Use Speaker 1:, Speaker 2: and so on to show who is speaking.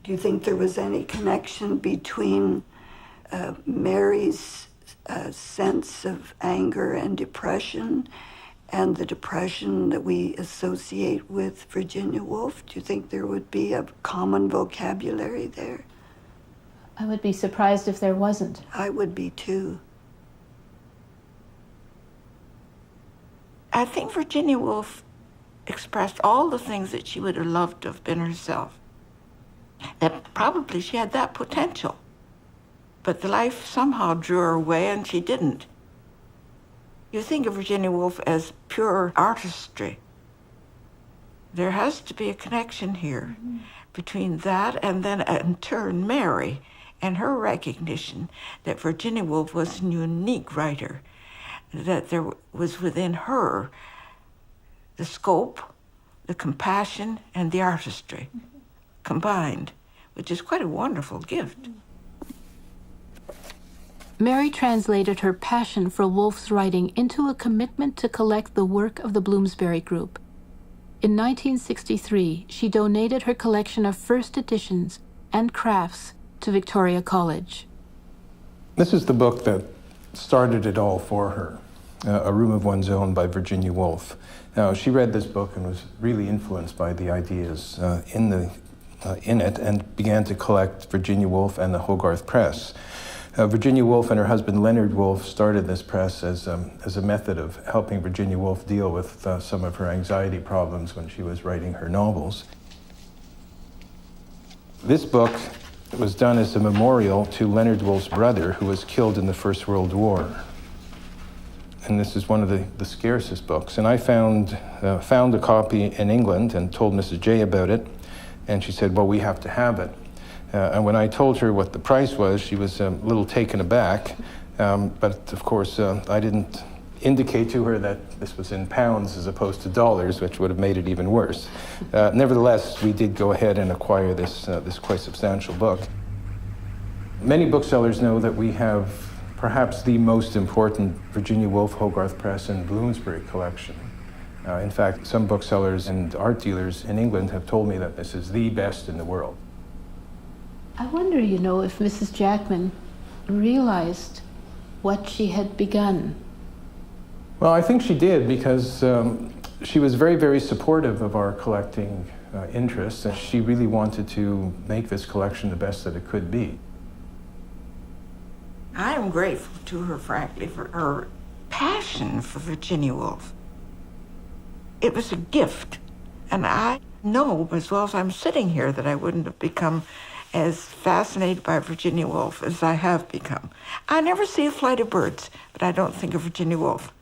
Speaker 1: Do you think there was any connection between Mary's sense of anger and depression and the depression that we associate with Virginia Woolf? Do you think there would be a common vocabulary there?
Speaker 2: I would be surprised if there wasn't.
Speaker 1: I would be too.
Speaker 3: I think Virginia Woolf expressed all the things that she would have loved to have been herself. That probably she had that potential. But the life somehow drew her away and she didn't. You think of Virginia Woolf as pure artistry. There has to be a connection here between that and then in turn Mary and her recognition that Virginia Woolf was a unique writer, that there was within her the scope, the compassion, and the artistry combined, which is quite a wonderful gift.
Speaker 2: Mary translated her passion for Woolf's writing into a commitment to collect the work of the Bloomsbury Group. In 1963, she donated her collection of first editions and crafts to Victoria College.
Speaker 4: This is the book that started it all for her, A Room of One's Own by Virginia Woolf. Now, she read this book and was really influenced by the ideas in it and began to collect Virginia Woolf and the Hogarth Press. Virginia Woolf and her husband Leonard Woolf started this press as a method of helping Virginia Woolf deal with some of her anxiety problems when she was writing her novels. This book was done as a memorial to Leonard Woolf's brother, who was killed in the First World War. And this is one of the scarcest books. And I found a copy in England and told Mrs. J about it. And she said, well, we have to have it. And when I told her what the price was, she was a little taken aback. But of course, I didn't indicate to her that this was in pounds as opposed to dollars, which would have made it even worse. Nevertheless, we did go ahead and acquire this quite substantial book. Many booksellers know that we have perhaps the most important Virginia Woolf Hogarth Press and Bloomsbury collection. In fact, some booksellers and art dealers in England have told me that this is the best in the world.
Speaker 2: I wonder, if Mrs. Jackman realized what she had begun.
Speaker 4: Well, I think she did, because she was very, very supportive of our collecting interests, and she really wanted to make this collection the best that it could be.
Speaker 3: I am grateful to her, frankly, for her passion for Virginia Woolf. It was a gift, and I know, as well as I'm sitting here, that I wouldn't have become as fascinated by Virginia Woolf as I have become. I never see a flight of birds, but I don't think of Virginia Woolf.